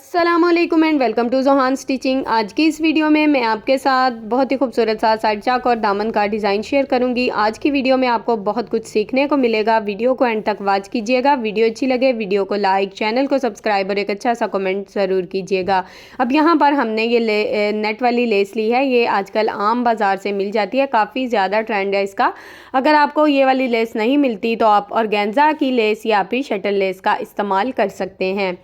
अस्सलामुअलैकुम and welcome to Johan stitching. आज की इस वीडियो में मैं आपके साथ बहुत ही खूबसूरत सा साइड चाक और दामन का डिज़ाइन शेयर करूंगी। आज की वीडियो में आपको बहुत कुछ सीखने को मिलेगा। वीडियो को एंड तक वॉच कीजिएगा। वीडियो अच्छी लगे वीडियो को लाइक, चैनल को सब्सक्राइब और एक अच्छा सा कमेंट ज़रूर कीजिएगा। अब यहाँ पर हमने ये नेट वाली लेस ली है। ये आजकल आम बाज़ार से मिल जाती है, काफ़ी ज़्यादा ट्रेंड है इसका। अगर आपको ये वाली लेस नहीं मिलती तो आप ऑर्गेन्जा की लेस या फिर शटल लेस का इस्तेमाल कर सकते हैं।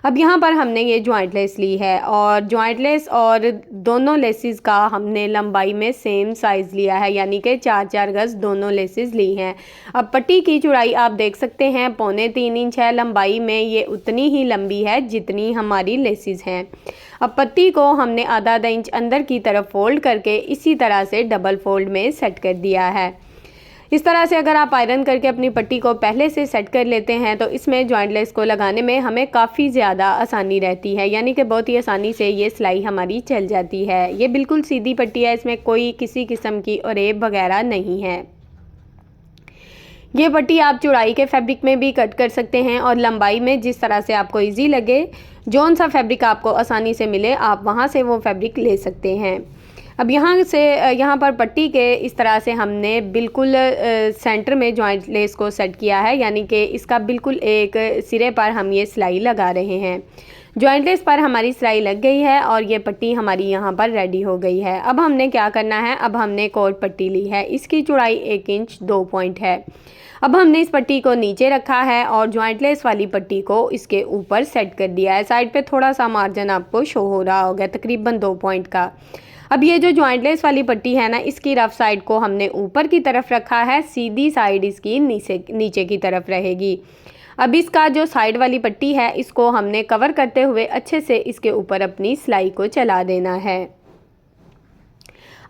अब यहाँ पर हमने ये जॉइंट लेस ली है और जॉइंट लेस और दोनों लेसेस का हमने लंबाई में सेम साइज़ लिया है, यानी कि 4-4 गज़ दोनों लेसेस ली हैं। अब पट्टी की चौड़ाई आप देख सकते हैं 3.25 इंच है। लंबाई में ये उतनी ही लंबी है जितनी हमारी लेसेस हैं। अब पट्टी को हमने आधा इंच अंदर की तरफ फोल्ड करके इसी तरह से डबल फोल्ड में सेट कर दिया है। इस तरह से अगर आप आयरन करके अपनी पट्टी को पहले से सेट कर लेते हैं तो इसमें जॉइंट लेस को लगाने में हमें काफ़ी ज़्यादा आसानी रहती है, यानी कि बहुत ही आसानी से ये सिलाई हमारी चल जाती है। ये बिल्कुल सीधी पट्टी है, इसमें कोई किसी किस्म की ओरेब वगैरह नहीं है। ये पट्टी आप चौड़ाई के फैब्रिक में भी कट कर सकते हैं और लंबाई में जिस तरह से आपको ईजी लगे, जौन सा फैब्रिक आपको आसानी से मिले आप वहाँ से वो फैब्रिक ले सकते हैं। अब यहाँ पर पट्टी के इस तरह से हमने बिल्कुल सेंटर में जॉइंट लेस को सेट किया है, यानी कि इसका बिल्कुल एक सिरे पर हम ये सिलाई लगा रहे हैं। जॉइंट लेस पर हमारी सिलाई लग गई है और ये पट्टी हमारी यहाँ पर रेडी हो गई है। अब हमने क्या करना है, अब हमने कोट पट्टी ली है, इसकी चौड़ाई 1 इंच 2 पॉइंट है। अब हमने इस पट्टी को नीचे रखा है और जॉइंट लेस वाली पट्टी को इसके ऊपर सेट कर दिया है। साइड पे थोड़ा सा मार्जिन आपको शो हो रहा होगा, तकरीबन 2 पॉइंट का। अब ये जो जॉइंट लेस वाली पट्टी है ना, इसकी रफ साइड को हमने ऊपर की तरफ रखा है, सीधी साइड इसकी नीचे की तरफ रहेगी। अब इसका जो साइड वाली पट्टी है इसको हमने कवर करते हुए अच्छे से इसके ऊपर अपनी सिलाई को चला देना है।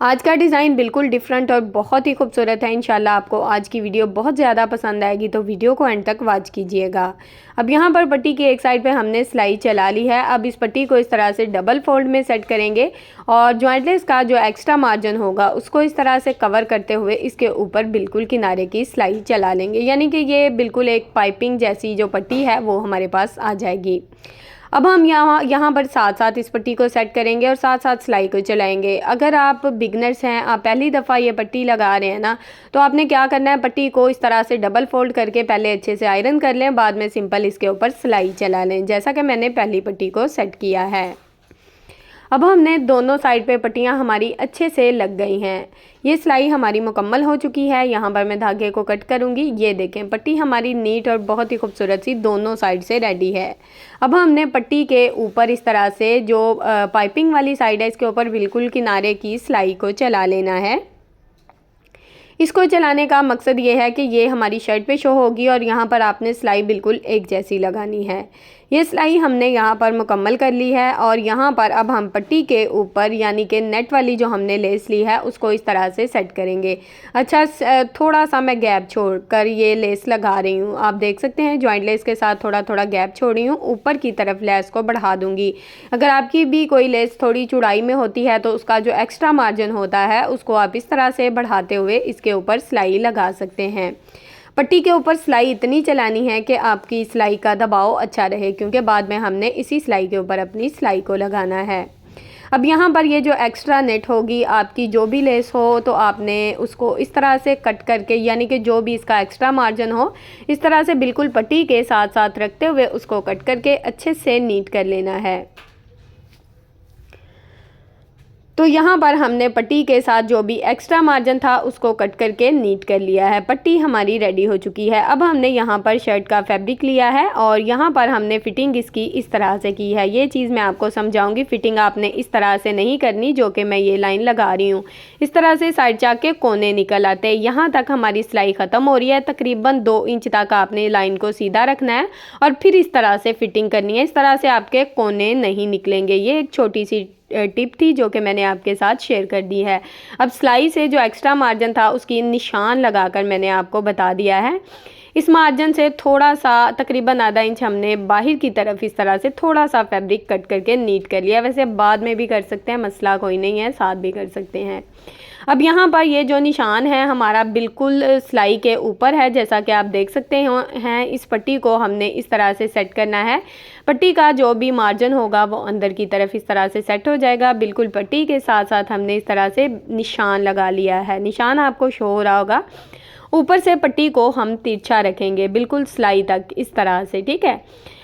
आज का डिज़ाइन बिल्कुल डिफरेंट और बहुत ही खूबसूरत है। इंशाल्लाह आपको आज की वीडियो बहुत ज़्यादा पसंद आएगी, तो वीडियो को एंड तक वॉच कीजिएगा। अब यहाँ पर पट्टी की एक साइड पे हमने सिलाई चला ली है। अब इस पट्टी को इस तरह से डबल फोल्ड में सेट करेंगे और जॉइंट लेस का जो एक्स्ट्रा मार्जिन होगा उसको इस तरह से कवर करते हुए इसके ऊपर बिल्कुल किनारे की सिलाई चला लेंगे, यानी कि ये बिल्कुल एक पाइपिंग जैसी जो पट्टी है वो हमारे पास आ जाएगी। अब हम यहाँ पर साथ साथ इस पट्टी को सेट करेंगे और साथ साथ सिलाई को चलाएंगे। अगर आप बिगनर्स हैं, आप पहली दफ़ा ये पट्टी लगा रहे हैं ना, तो आपने क्या करना है, पट्टी को इस तरह से डबल फोल्ड करके पहले अच्छे से आयरन कर लें, बाद में सिंपल इसके ऊपर सिलाई चला लें, जैसा कि मैंने पहली पट्टी को सेट किया है। अब हमने दोनों साइड पे पट्टियाँ हमारी अच्छे से लग गई हैं। ये सिलाई हमारी मुकम्मल हो चुकी है। यहाँ पर मैं धागे को कट करूँगी। ये देखें, पट्टी हमारी नीट और बहुत ही खूबसूरत सी दोनों साइड से रेडी है। अब हमने पट्टी के ऊपर इस तरह से जो पाइपिंग वाली साइड है इसके ऊपर बिल्कुल किनारे की सिलाई को चला लेना है। इसको चलाने का मकसद ये है कि ये हमारी शर्ट पे शो होगी और यहाँ पर आपने सिलाई बिल्कुल एक जैसी लगानी है। ये सिलाई हमने यहाँ पर मुकम्मल कर ली है और यहाँ पर अब हम पट्टी के ऊपर यानी कि नेट वाली जो हमने लेस ली है उसको इस तरह से सेट करेंगे। अच्छा, थोड़ा सा मैं गैप छोड़कर ये लेस लगा रही हूँ। आप देख सकते हैं जॉइंट लेस के साथ थोड़ा थोड़ा गैप छोड़ी हूँ। ऊपर की तरफ लेस को बढ़ा दूँगी। अगर आपकी भी कोई लेस थोड़ी चौड़ाई में होती है तो उसका जो एक्स्ट्रा मार्जिन होता है उसको आप इस तरह से बढ़ाते हुए इसके ऊपर सिलाई लगा सकते हैं। पट्टी के ऊपर सिलाई इतनी चलानी है कि आपकी सिलाई का दबाव अच्छा रहे, क्योंकि बाद में हमने इसी सिलाई के ऊपर अपनी सिलाई को लगाना है। अब यहाँ पर ये जो एक्स्ट्रा नेट होगी, आपकी जो भी लेस हो तो आपने उसको इस तरह से कट करके, यानी कि जो भी इसका एक्स्ट्रा मार्जिन हो इस तरह से बिल्कुल पट्टी के साथ साथ रखते हुए उसको कट करके अच्छे से नीट कर लेना है। तो यहाँ पर हमने पट्टी के साथ जो भी एक्स्ट्रा मार्जिन था उसको कट करके नीट कर लिया है। पट्टी हमारी रेडी हो चुकी है। अब हमने यहाँ पर शर्ट का फैब्रिक लिया है और यहाँ पर हमने फ़िटिंग इसकी इस तरह से की है। ये चीज़ मैं आपको समझाऊंगी। फ़िटिंग आपने इस तरह से नहीं करनी जो कि मैं ये लाइन लगा रही हूँ। इस तरह से साइड चाक के कोने निकल आते हैं। यहाँ तक हमारी सिलाई ख़त्म हो रही है। तकरीबन 2 इंच तक आपने लाइन को सीधा रखना है और फिर इस तरह से फ़िटिंग करनी है। इस तरह से आपके कोने नहीं निकलेंगे। ये एक छोटी सी टिप थी जो कि मैंने आपके साथ शेयर कर दी है। अब सिलाई से जो एक्स्ट्रा मार्जिन था उसकी निशान लगाकर मैंने आपको बता दिया है। इस मार्जिन से थोड़ा सा तकरीबन आधा इंच हमने बाहर की तरफ इस तरह से थोड़ा सा फैब्रिक कट करके नीट कर लिया। वैसे बाद में भी कर सकते हैं, मसला कोई नहीं है, साथ भी कर सकते हैं। अब यहाँ पर ये जो निशान है हमारा बिल्कुल सिलाई के ऊपर है, जैसा कि आप देख सकते हैं। इस पट्टी को हमने इस तरह से सेट करना है। पट्टी का जो भी मार्जिन होगा वो अंदर की तरफ इस तरह से सेट हो जाएगा। बिल्कुल पट्टी के साथ साथ हमने इस तरह से निशान लगा लिया है। निशान आपको शो हो रहा होगा। ऊपर से पट्टी को हम तिरछा रखेंगे बिल्कुल सिलाई तक इस तरह से, ठीक है।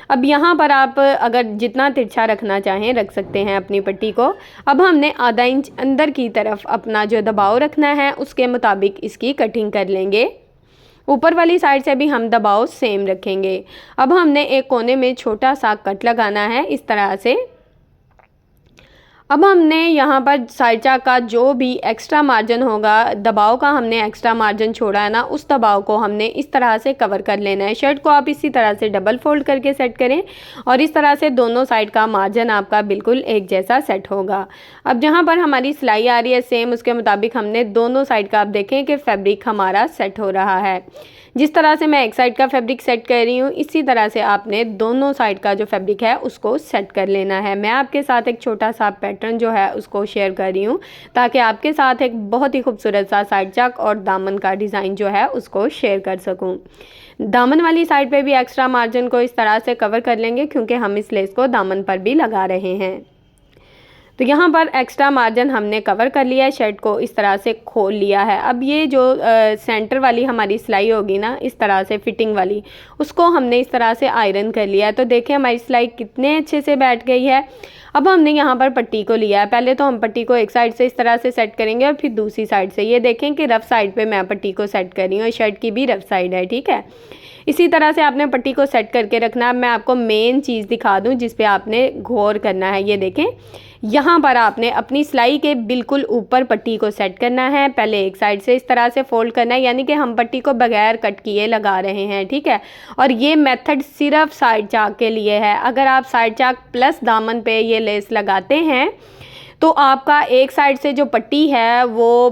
अब यहाँ पर आप अगर जितना तिरछा रखना चाहें रख सकते हैं अपनी पट्टी को। अब हमने आधा इंच अंदर की तरफ अपना जो दबाव रखना है उसके मुताबिक इसकी कटिंग कर लेंगे। ऊपर वाली साइड से भी हम दबाव सेम रखेंगे। अब हमने एक कोने में छोटा सा कट लगाना है इस तरह से। अब हमने यहाँ पर साइड का जो भी एक्स्ट्रा मार्जिन होगा, दबाव का हमने एक्स्ट्रा मार्जिन छोड़ा है ना, उस दबाव को हमने इस तरह से कवर कर लेना है। शर्ट को आप इसी तरह से डबल फोल्ड करके सेट करें और इस तरह से दोनों साइड का मार्जिन आपका बिल्कुल एक जैसा सेट होगा। अब जहाँ पर हमारी सिलाई आ रही है सेम उसके मुताबिक हमने दोनों साइड का, आप देखें कि फैब्रिक हमारा सेट हो रहा है। जिस तरह से मैं एक साइड का फैब्रिक सेट कर रही हूँ इसी तरह से आपने दोनों साइड का जो फैब्रिक है उसको सेट कर लेना है। मैं आपके साथ एक छोटा सा पैटर्न जो है उसको शेयर कर रही हूँ ताकि आपके साथ एक बहुत ही खूबसूरत सा साइड चक और दामन का डिज़ाइन जो है उसको शेयर कर सकूँ। दामन वाली साइड पे भी एक्स्ट्रा मार्जिन को इस तरह से कवर कर लेंगे क्योंकि हम इस लेस को दामन पर भी लगा रहे हैं। तो यहाँ पर एक्स्ट्रा मार्जिन हमने कवर कर लिया है, शर्ट को इस तरह से खोल लिया है। अब ये जो सेंटर वाली हमारी सिलाई होगी ना इस तरह से फिटिंग वाली, उसको हमने इस तरह से आयरन कर लिया है। तो देखें हमारी सिलाई कितने अच्छे से बैठ गई है। अब हमने यहाँ पर पट्टी को लिया है। पहले तो हम पट्टी को एक साइड से इस तरह से सेट करेंगे और फिर दूसरी साइड से। ये देखें कि रफ़ साइड पे मैं पट्टी को सेट कर रही हूँ, शर्ट की भी रफ़ साइड है, ठीक है। इसी तरह से आपने पट्टी को सेट करके रखना है। मैं आपको मेन चीज़ दिखा दूँ जिस पे आपने गौर करना है। ये देखें यहाँ पर आपने अपनी सिलाई के बिल्कुल ऊपर पट्टी को सेट करना है। पहले एक साइड से इस तरह से फोल्ड करना है, यानी कि हम पट्टी को बगैर कट किए लगा रहे हैं, ठीक है। और ये मेथड सिर्फ साइड चाक के लिए है। अगर आप साइड चाक प्लस दामन पे ये लेस लगाते हैं तो आपका एक साइड से जो पट्टी है वो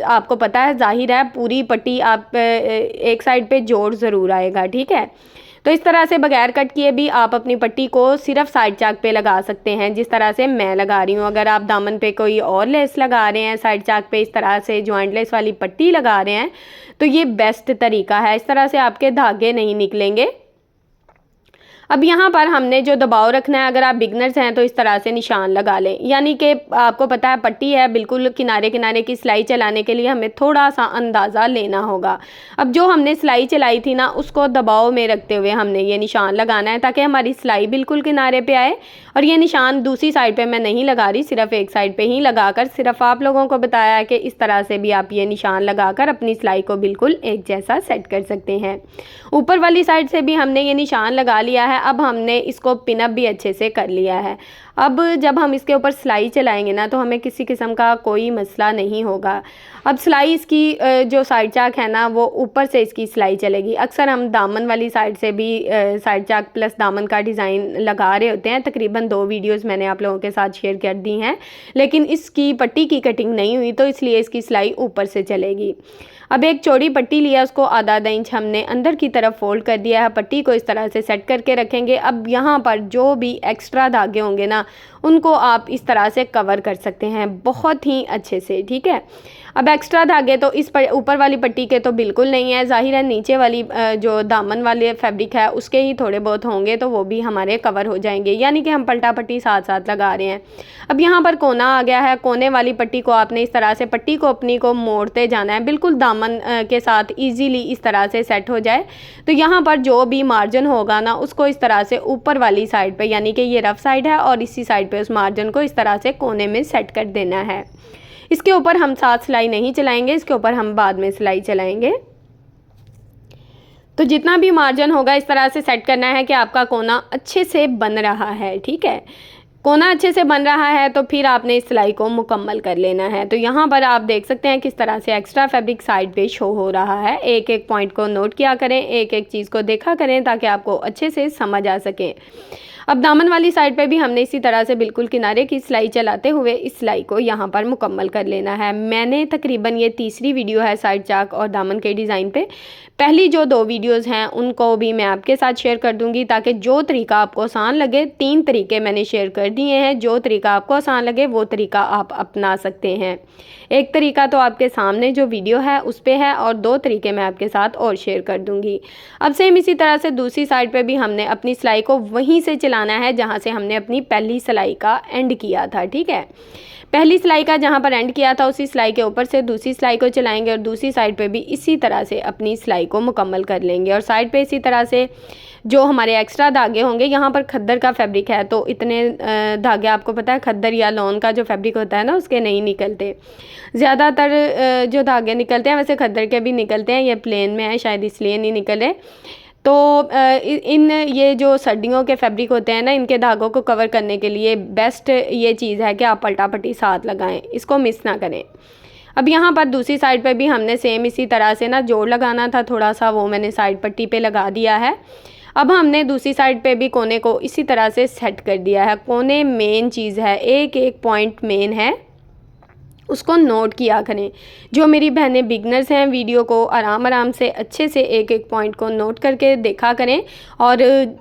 आपको पता है जाहिर है पूरी पट्टी आप एक साइड पे जोड़ ज़रूर आएगा, ठीक है। तो इस तरह से बगैर कट किए भी आप अपनी पट्टी को सिर्फ साइड चाक पे लगा सकते हैं जिस तरह से मैं लगा रही हूँ। अगर आप दामन पे कोई और लेस लगा रहे हैं, साइड चाक पे इस तरह से जॉइंट लेस वाली पट्टी लगा रहे हैं तो ये बेस्ट तरीका है। इस तरह से आपके धागे नहीं निकलेंगे। अब यहाँ पर हमने जो दबाव रखना है, अगर आप बिगनर्स हैं तो इस तरह से निशान लगा लें, यानी कि आपको पता है पट्टी है बिल्कुल किनारे किनारे की सिलाई चलाने के लिए हमें थोड़ा सा अंदाज़ा लेना होगा। अब जो हमने सिलाई चलाई थी ना उसको दबाव में रखते हुए हमने ये निशान लगाना है ताकि हमारी सिलाई बिल्कुल किनारे पे आए। और ये निशान दूसरी साइड पे मैं नहीं लगा रही, सिर्फ एक साइड पे ही लगाकर सिर्फ आप लोगों को बताया है कि इस तरह से भी आप ये निशान लगाकर अपनी सिलाई को बिल्कुल एक जैसा सेट कर सकते हैं। ऊपर वाली साइड से भी हमने ये निशान लगा लिया है। अब हमने इसको पिनअप भी अच्छे से कर लिया है। अब जब हम इसके ऊपर सिलाई चलाएंगे ना तो हमें किसी किस्म का कोई मसला नहीं होगा। अब सिलाई इसकी जो साइड चाक है ना वो ऊपर से इसकी सिलाई चलेगी। अक्सर हम दामन वाली साइड से भी साइड चाक प्लस दामन का डिज़ाइन लगा रहे होते हैं। तकरीबन 2 वीडियोस मैंने आप लोगों के साथ शेयर कर दी हैं, लेकिन इसकी पट्टी की कटिंग नहीं हुई तो इसलिए इसकी सिलाई ऊपर से चलेगी। अब एक चौड़ी पट्टी लिया, उसको आधा इंच हमने अंदर की तरफ फोल्ड कर दिया है। पट्टी को इस तरह से सेट करके रखेंगे। अब यहाँ पर जो भी एक्स्ट्रा धागे होंगे ना उनको आप इस तरह से कवर कर सकते हैं बहुत ही अच्छे से, ठीक है। अब एक्स्ट्रा धागे तो इस पर ऊपर वाली पट्टी के तो बिल्कुल नहीं है, जाहिर है नीचे वाली जो दामन वाले फैब्रिक है उसके ही थोड़े बहुत होंगे तो वो भी हमारे कवर हो जाएंगे, यानी कि हम पलटा पट्टी साथ साथ लगा रहे हैं। अब यहाँ पर कोना आ गया है, कोने वाली पट्टी को आपने इस तरह से पट्टी को अपनी को मोड़ते जाना है बिल्कुल दामन के साथ ईजीली इस तरह से सेट हो जाए। तो यहाँ पर जो भी मार्जिन होगा ना उसको इस तरह से ऊपर वाली साइड पे, यानी कि ये रफ साइड है और इसी साइड पे उस मार्जिन को इस तरह से कोने में सेट कर देना है। इसके ऊपर हम साथ सिलाई नहीं चलाएंगे, इसके ऊपर हम बाद में सिलाई चलाएंगे। तो जितना भी मार्जिन होगा इस तरह से सेट करना है कि आपका कोना अच्छे से बन रहा है, ठीक है। कोना अच्छे से बन रहा है तो फिर आपने इस सिलाई को मुकम्मल कर लेना है। तो यहाँ पर आप देख सकते हैं किस तरह से एक्स्ट्रा फैब्रिक साइड पे शो हो रहा है। एक एक पॉइंट को नोट किया करें, एक एक चीज़ को देखा करें ताकि आपको अच्छे से समझ आ सके। अब दामन वाली साइड पे भी हमने इसी तरह से बिल्कुल किनारे की सिलाई चलाते हुए इस सिलाई को यहाँ पर मुकम्मल कर लेना है। मैंने तकरीबन ये तीसरी वीडियो है साइड चाक और दामन के डिज़ाइन पे। पहली जो 2 वीडियोस हैं उनको भी मैं आपके साथ शेयर कर दूंगी ताकि जो तरीका आपको आसान लगे, 3 तरीके मैंने शेयर कर दिए हैं, जो तरीका आपको आसान लगे वो तरीका आप अपना सकते हैं। एक तरीका तो आपके सामने जो वीडियो है उस पे है और 2 तरीके मैं आपके साथ और शेयर कर दूंगी। अब सेम इसी तरह से दूसरी साइड पे भी हमने अपनी सिलाई को वहीं से चलाना है जहाँ से हमने अपनी पहली सिलाई का एंड किया था, ठीक है। पहली सिलाई का जहाँ पर एंड किया था उसी सिलाई के ऊपर से दूसरी सिलाई को चलाएंगे और दूसरी साइड पे भी इसी तरह से अपनी सिलाई को मुकम्मल कर लेंगे। और साइड पे इसी तरह से जो हमारे एक्स्ट्रा धागे होंगे, यहाँ पर खद्दर का फैब्रिक है तो इतने धागे आपको पता है खद्दर या लॉन का जो फैब्रिक होता है ना उसके नहीं निकलते। ज़्यादातर जो धागे निकलते हैं वैसे खद्दर के भी निकलते हैं, ये प्लेन में है शायद इसलिए नहीं निकले। तो इन ये जो सर्दियों के फैब्रिक होते हैं ना, इनके धागों को कवर करने के लिए बेस्ट ये चीज़ है कि आप पलटा पट्टी साथ लगाएं, इसको मिस ना करें। अब यहाँ पर दूसरी साइड पे भी हमने सेम इसी तरह से ना जोड़ लगाना था थोड़ा सा, वो मैंने साइड पट्टी पे लगा दिया है। अब हमने दूसरी साइड पे भी कोने को इसी तरह से सेट कर दिया है। कोने मेन चीज़ है, एक एक पॉइंट मेन है, उसको नोट किया करें। जो मेरी बहनें बिगनर्स हैं वीडियो को आराम से अच्छे से एक एक पॉइंट को नोट करके देखा करें, और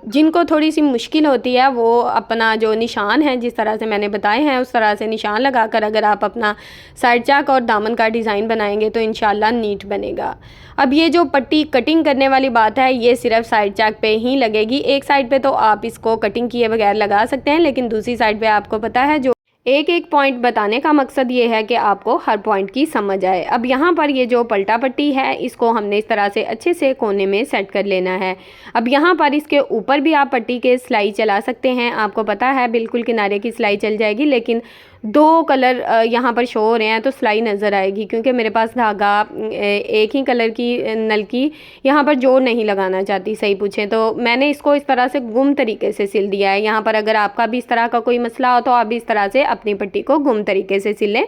जिनको थोड़ी सी मुश्किल होती है वो अपना जो निशान है जिस तरह से मैंने बताए हैं उस तरह से निशान लगाकर अगर आप अपना साइड चाक और दामन का डिज़ाइन बनाएंगे तो इंशाल्लाह नीट बनेगा। अब ये जो पट्टी कटिंग करने वाली बात है ये सिर्फ साइड चाक पे ही लगेगी। एक साइड पे तो आप इसको कटिंग किए बगैर लगा सकते हैं, लेकिन दूसरी साइड पे आपको पता है जो एक एक पॉइंट बताने का मकसद ये है कि आपको हर पॉइंट की समझ आए। अब यहाँ पर ये जो पलटा पट्टी है इसको हमने इस तरह से अच्छे से कोने में सेट कर लेना है। अब यहाँ पर इसके ऊपर भी आप पट्टी के सिलाई चला सकते हैं, आपको पता है बिल्कुल किनारे की सिलाई चल जाएगी, लेकिन 2 कलर यहाँ पर शो हो रहे हैं तो सिलाई नज़र आएगी, क्योंकि मेरे पास धागा एक ही कलर की नल की यहाँ पर जोड़ नहीं लगाना चाहती, सही पूछें तो मैंने इसको इस तरह से गुम तरीके से सिल दिया है। यहाँ पर अगर आपका भी इस तरह का कोई मसला हो तो आप भी इस तरह से अपनी पट्टी को गुम तरीके से सिलें,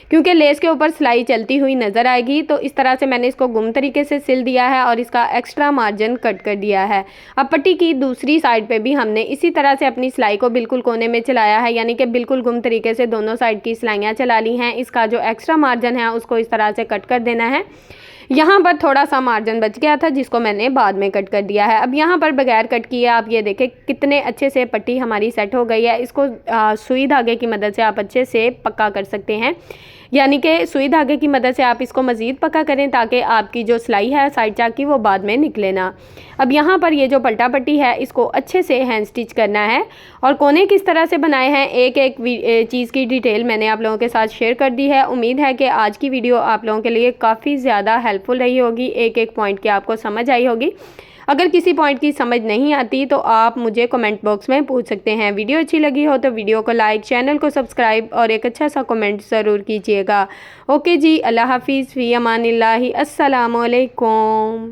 क्योंकि लेस के ऊपर सिलाई चलती हुई नज़र आएगी। तो इस तरह से मैंने इसको गुम तरीके से सिल दिया है और इसका एक्स्ट्रा मार्जिन कट कर दिया है। अब पट्टी की दूसरी साइड पे भी हमने इसी तरह से अपनी सिलाई को बिल्कुल कोने में चलाया है, यानी कि बिल्कुल गुम तरीके से दोनों साइड की सिलाइयाँ चला ली हैं। इसका जो एक्स्ट्रा मार्जिन है उसको इस तरह से कट कर देना है। यहाँ पर थोड़ा सा मार्जिन बच गया था जिसको मैंने बाद में कट कर दिया है। अब यहाँ पर बगैर कट किए आप ये देखें कितने अच्छे से पट्टी हमारी सेट हो गई है। इसको सुई धागे की मदद से आप अच्छे से पक्का कर सकते हैं, यानी कि सुई धागे की मदद से आप इसको मज़ीद पक्का करें ताकि आपकी जो सिलाई है साइड चाक की वो बाद में निकले ना। अब यहाँ पर ये जो पलटा पट्टी है इसको अच्छे से हैंड स्टिच करना है, और कोने किस तरह से बनाए हैं एक एक चीज़ की डिटेल मैंने आप लोगों के साथ शेयर कर दी है। उम्मीद है कि आज की वीडियो आप लोगों के लिए काफ़ी ज़्यादा हेल्पफुल रही होगी, एक एक पॉइंट की आपको समझ आई होगी। अगर किसी पॉइंट की समझ नहीं आती तो आप मुझे कमेंट बॉक्स में पूछ सकते हैं। वीडियो अच्छी लगी हो तो वीडियो को लाइक, चैनल को सब्सक्राइब और एक अच्छा सा कमेंट ज़रूर कीजिएगा। ओके जी, अल्लाह हाफिज़, फ़ी अमानिल्लाहि, अस्सलामु अलैकुम।